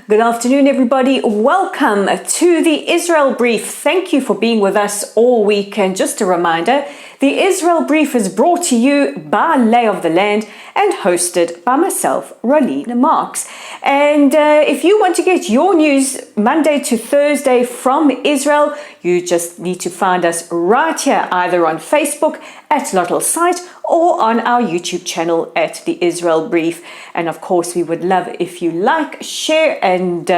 Good afternoon, everybody. Welcome to the Israel Brief. Thank you for being with us all week. And just a reminder, the Israel Brief is brought to you by Lay of the Land and hosted by myself, Rolene Marks. And if you want to get your news Monday to Thursday from Israel, you just need to find us right here, either on Facebook at Lottel Site or on our YouTube channel at the Israel Brief. And of course, we would love if you like, share and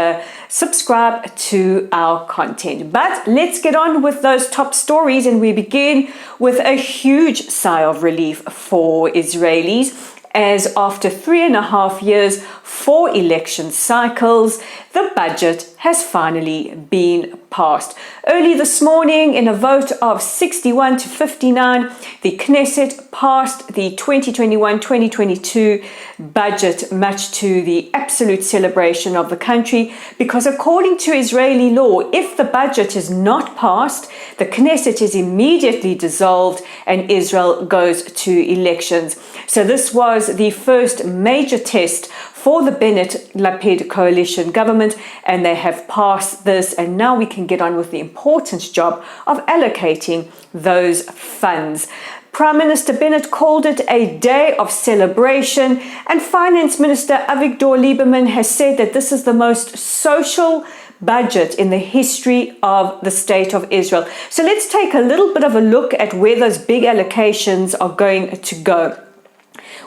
subscribe to our content. But let's get on with those top stories, and we begin with a huge sigh of relief for Israelis, as after 3.5 years, 4 election cycles, the budget has finally been passed. Early this morning, in a vote of 61 to 59, the Knesset passed the 2021-2022 budget, much to the absolute celebration of the country, because according to Israeli law, if the budget is not passed, the Knesset is immediately dissolved and Israel goes to elections. So this was the first major test for the Bennett-Lapid coalition government, and they have passed this, and now we can get on with the important job of allocating those funds. Prime Minister Bennett called it a day of celebration, and Finance Minister Avigdor Lieberman has said that this is the most social budget in the history of the State of Israel. So let's take a little bit of a look at where those big allocations are going to go.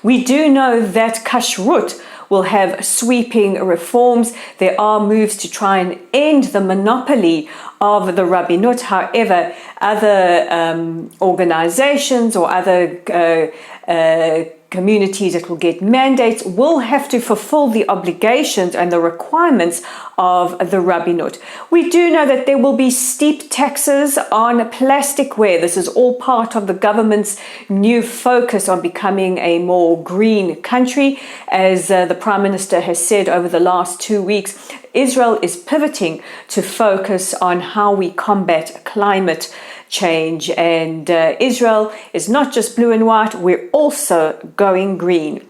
We do know that Kashrut will have sweeping reforms. There are moves to try and end the monopoly of the rabbinut. However, other organizations or other communities that will get mandates will have to fulfill the obligations and the requirements of the rabbinut. We do know that there will be steep taxes on plasticware. This is all part of the government's new focus on becoming a more green country. As the Prime Minister has said over the last 2 weeks, Israel is pivoting to focus on how we combat climate change, and Israel is not just blue and white, we're also going green.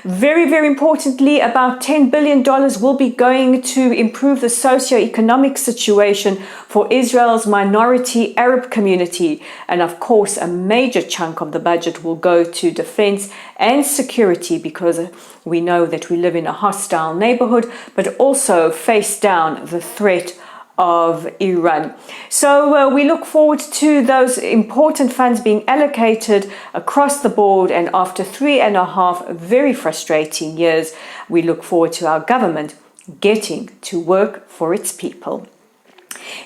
Very, very importantly, about $10 billion will be going to improve the socio-economic situation for Israel's minority Arab community. And of course, a major chunk of the budget will go to defense and security, because we know that we live in a hostile neighborhood, but also face down the threat of Iran. So we look forward to those important funds being allocated across the board, and after 3.5 very frustrating years, we look forward to our government getting to work for its people.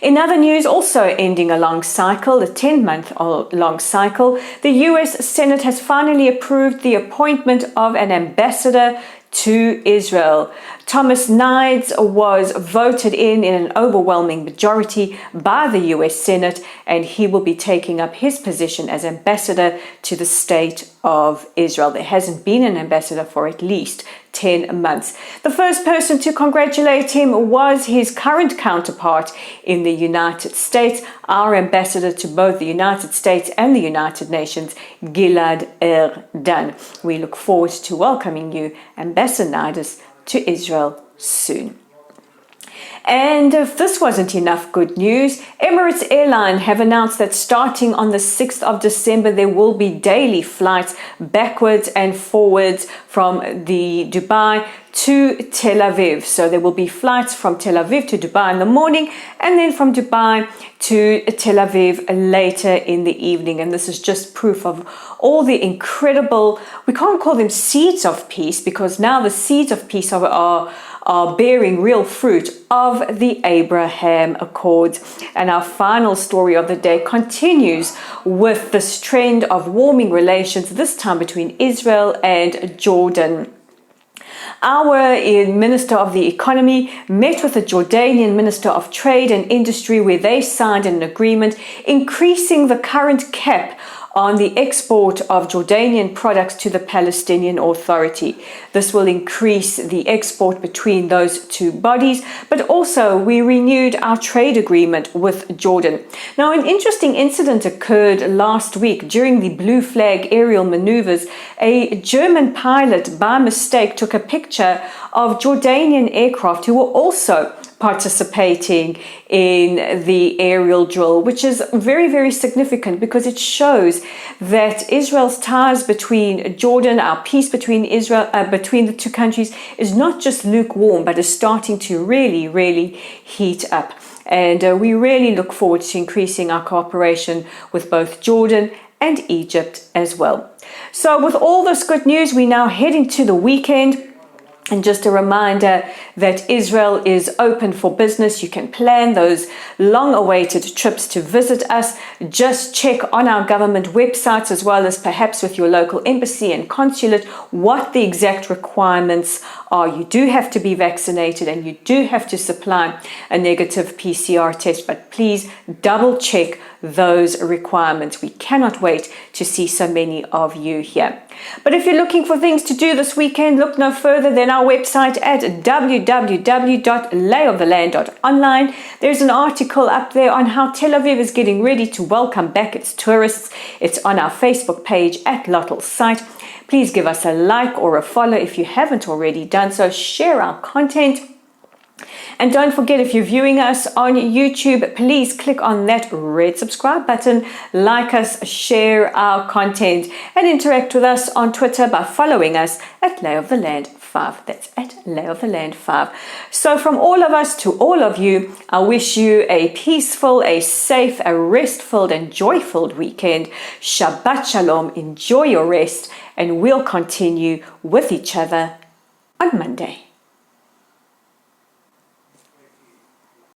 In other news, also ending a long cycle, a 10-month long cycle, the US Senate has finally approved the appointment of an ambassador to Israel. Thomas Nides was voted in an overwhelming majority by the US Senate, and he will be taking up his position as ambassador to the State of Israel. There hasn't been an ambassador for at least 10 months. The first person to congratulate him was his current counterpart in the United States, our ambassador to both the United States and the United Nations, Gilad Erdan. We look forward to welcoming you, Ambassador Nides, to Israel soon. And if this wasn't enough good news, Emirates Airline have announced that starting on the 6th of December, there will be daily flights backwards and forwards from the Dubai to Tel Aviv. So there will be flights from Tel Aviv to Dubai in the morning, and then from Dubai to Tel Aviv later in the evening. And this is just proof of all the incredible, we can't call them seeds of peace, because now the seeds of peace are bearing real fruit of the Abraham Accords. And our final story of the day continues with this trend of warming relations, this time between Israel and Jordan. Our Minister of the Economy met with the Jordanian Minister of Trade and Industry, where they signed an agreement increasing the current cap on the export of Jordanian products to the Palestinian Authority. This will increase the export between those two bodies, but also we renewed our trade agreement with Jordan. Now, an interesting incident occurred last week during the Blue Flag aerial maneuvers. A German pilot by mistake took a picture of Jordanian aircraft who were also participating in the aerial drill, which is very, very significant because it shows that Israel's ties between Jordan, our peace between between the two countries, is not just lukewarm, but is starting to really, really heat up. And we really look forward to increasing our cooperation with both Jordan and Egypt as well. So with all this good news, we now head into the weekend. And just a reminder that Israel is open for business. You can plan those long-awaited trips to visit us. Just check on our government websites, as well as perhaps with your local embassy and consulate, what the exact requirements are. You do have to be vaccinated and you do have to supply a negative PCR test, but please double check those requirements. We cannot wait to see so many of you here. But if you're looking for things to do this weekend, look no further than our website at www.layoftheland.online. There's an article up there on how Tel Aviv is getting ready to welcome back its tourists. It's on our Facebook page at Lottel's site. Please give us a like or a follow if you haven't already done so. Share our content. And don't forget, if you're viewing us on YouTube, please click on that red subscribe button, like us, share our content, and interact with us on Twitter by following us at Lay of the Land 5. That's at Lay of the Land 5. So from all of us to all of you, I wish you a peaceful, a safe, a rest-filled and joy-filled weekend. Shabbat Shalom. Enjoy your rest, and we'll continue with each other on Monday.